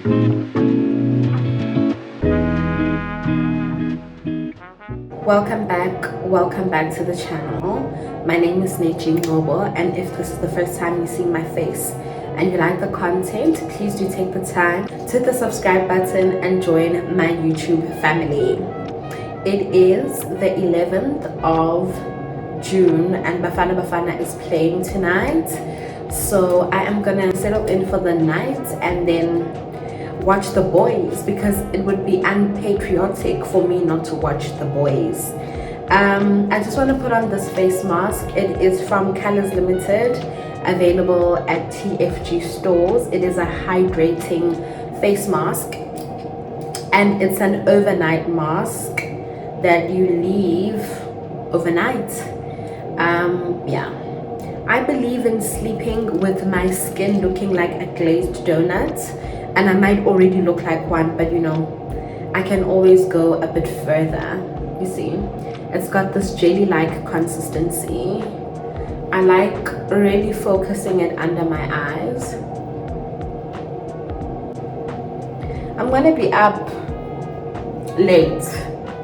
Welcome back to the channel. My name is Neji Nobo, and if this is the first time you see my face and you like the content, please do take the time to hit the subscribe button and join my YouTube family. It is the 11th of June and Bafana Bafana is playing tonight, so I am gonna settle in for the night and then watch The Boys, because it would be unpatriotic for me not to watch The Boys. I just want to put on this face mask. It is from Colors Limited, available at TFG stores. It is a hydrating face mask, and it's an overnight mask that you leave overnight. Yeah, I believe in sleeping with my skin looking like a glazed donut, and I might already look like one, but you know, I can always go a bit further. You see, it's got this jelly-like consistency. I like really focusing it under my eyes. I'm gonna be up late.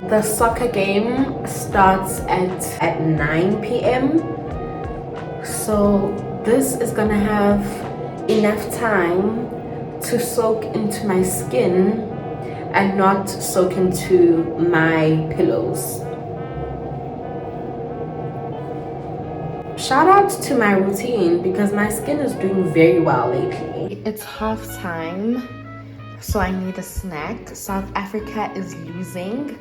The soccer game starts at 9 p.m. So this is gonna have enough time to soak into my skin and not soak into my pillows. Shout out to my routine, because my skin is doing very well lately. It's half time, so I need a snack. South Africa is losing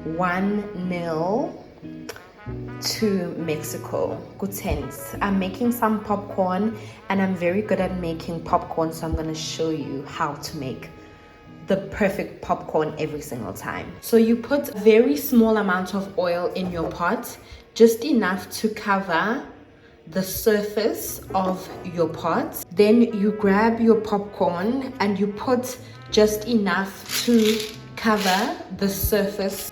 1-0 to Mexico. Good sense. I'm making some popcorn, and I'm very good at making popcorn, so I'm gonna show you how to make the perfect popcorn every single time. So you put a very small amount of oil in your pot, just enough to cover the surface of your pot. Then you grab your popcorn and you put just enough to cover the surface.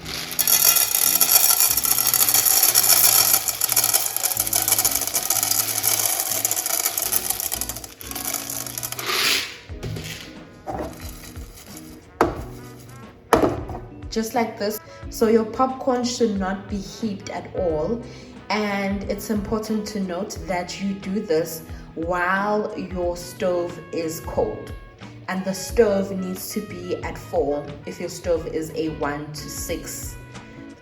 Just like this. So your popcorn should not be heated at all, and it's important to note that you do this while your stove is cold, and the stove needs to be at 4 if your stove is a 1 to 6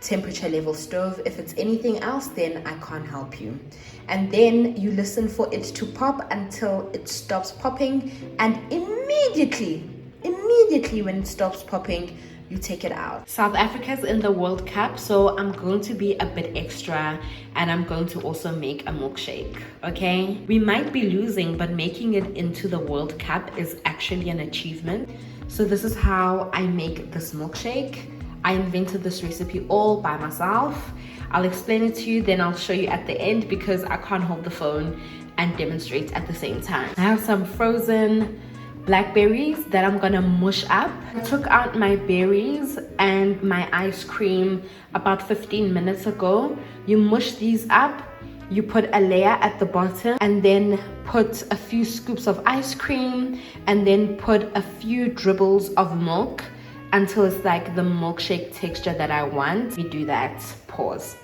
temperature level stove. If it's anything else, then I can't help you. And then you listen for it to pop until it stops popping, and immediately when it stops popping, you take it out. South Africa's in the World Cup, so I'm going to be a bit extra, and I'm going to also make a milkshake. Okay, we might be losing, but making it into the World Cup is actually an achievement. So this is how I make this milkshake. I invented this recipe all by myself. I'll explain it to you, then I'll show you at the end, because I can't hold the phone and demonstrate at the same time. I have some frozen blackberries that I'm gonna mush up. I took out my berries and my ice cream about 15 minutes ago. You mush these up, you put a layer at the bottom, and then put a few scoops of ice cream, and then put a few dribbles of milk until it's like the milkshake texture that I want. We do that. Pause.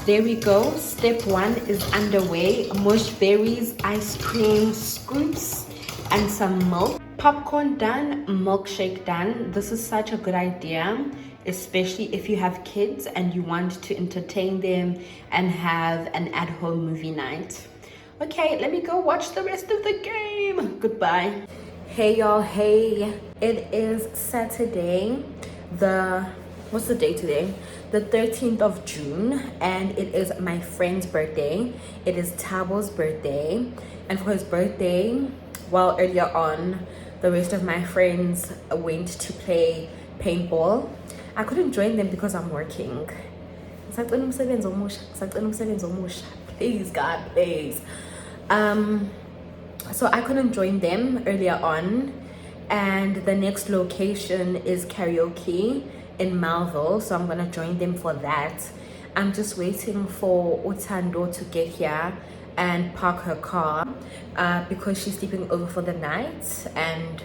There we go. Step 1 is underway. Mushed berries, ice cream scoops, and some milk. Popcorn done, milkshake done. This is such a good idea, especially if you have kids and you want to entertain them and have an at-home movie night. Okay, let me go watch the rest of the game. Goodbye. Hey y'all, hey. It is Saturday, what's the day today? The 13th of June, and it is my friend's birthday. It is Tabo's birthday, and for his birthday, well, earlier on, the rest of my friends went to play paintball. I couldn't join them because I'm working. Please, God, please. So I couldn't join them earlier on, and the next location is karaoke in Melville, so I'm gonna join them for that. I'm just waiting for Utando to get here and park her car because she's sleeping over for the night, and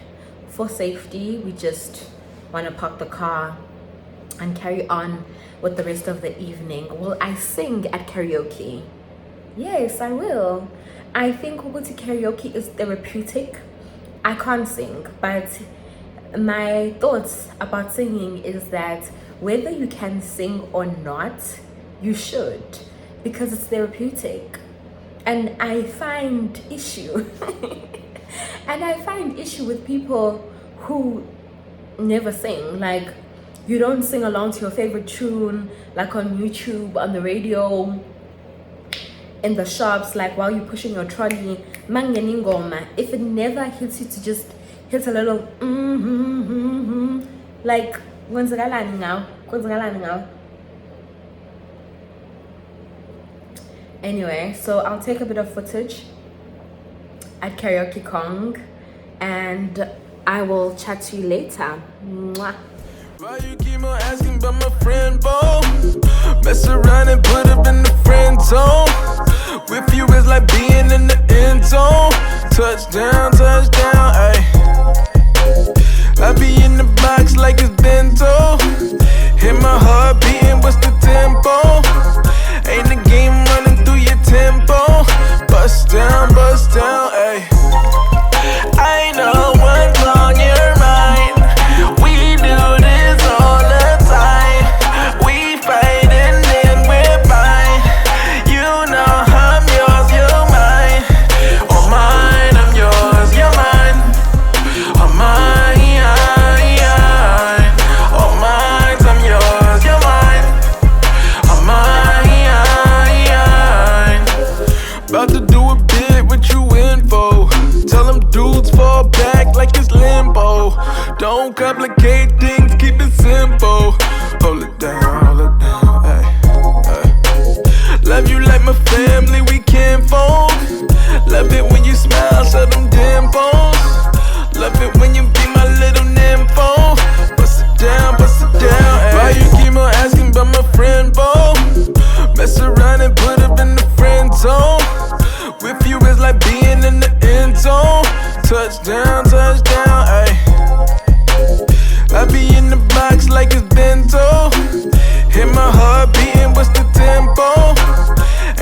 for safety, we just want to park the car and carry on with the rest of the evening. Will I sing at karaoke? Yes, I will. I think going to karaoke is therapeutic. I can't sing, but my thoughts about singing is that whether you can sing or not, you should, because it's therapeutic. And I find issue and I find issue with people who never sing. Like, you don't sing along to your favorite tune, like on YouTube, on the radio, in the shops, like while you're pushing your trolley. If it never hits you to just hit a little like now. Anyway, so I'll take a bit of footage at Karaoke Kong and I will chat to you later. Mwah. Why you keep on asking about my friend, Bo? Mess around and put up in the friend zone. With you is like being in the end zone. Touchdown, touchdown, ayy. I be in the box like it's bento. Hit my heart beating, what's the tempo? Ain't the game running through your tempo. Bust down, ayy. I know what's on your mind. We do this all the time. We fight and then we're fine. You know I'm yours, you're mine. Oh mine, I'm yours, you're mine. Oh mine, oh mine, I'm yours, you're mine. Oh mine. About to do a bit, what you in for? Tell them dudes fall back like it's limbo. Don't complicate things, keep it simple. Hold it down, ay, ay. Love you like my family, we can't fold. Love it when you smile, show them dimples. Love it when you be my little nympho. Bust it down, ay. Why you keep on asking about my friend, Bo? Mess around and put up in the friend zone. With you is like being in the end zone. Touchdown, ayy. I be in the box like it's bento. Hit my heart beating, what's the tempo?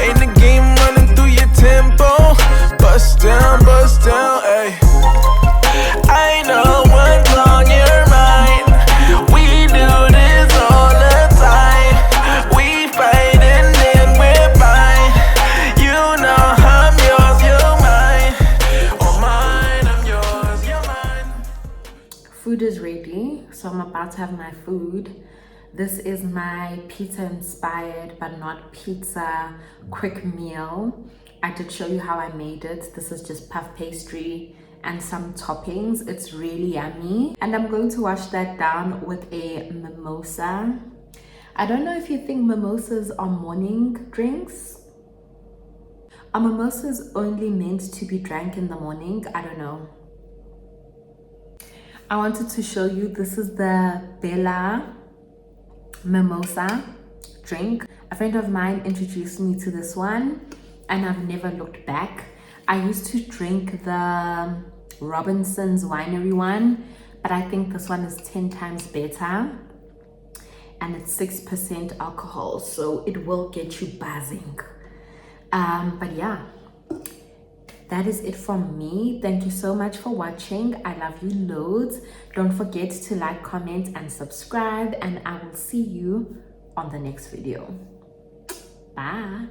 Ain't the game running through your tempo. Bust down, ayy. I know what's on your mind. We do this all the time. We fight and then we're fine. You know I'm yours, you're mine. Oh mine, I'm yours, you're mine. Food is ready, so I'm about to have my food. This is my pizza inspired but not pizza quick meal. I did show you how I made it. This is just puff pastry and some toppings. It's really yummy. And I'm going to wash that down with a mimosa. I don't know if you think mimosas are morning drinks. Are mimosas only meant to be drank in the morning? I don't know. I wanted to show you, this is the Bella mimosa drink. A friend of mine introduced me to this one and I've never looked back. I used to drink the Robinson's Winery one, but I think this one is 10 times better and it's 6% alcohol, so it will get you buzzing. But yeah, that is it from me. Thank you so much for watching. I love you loads. Don't forget to like, comment and subscribe, and I will see you on the next video. Bye.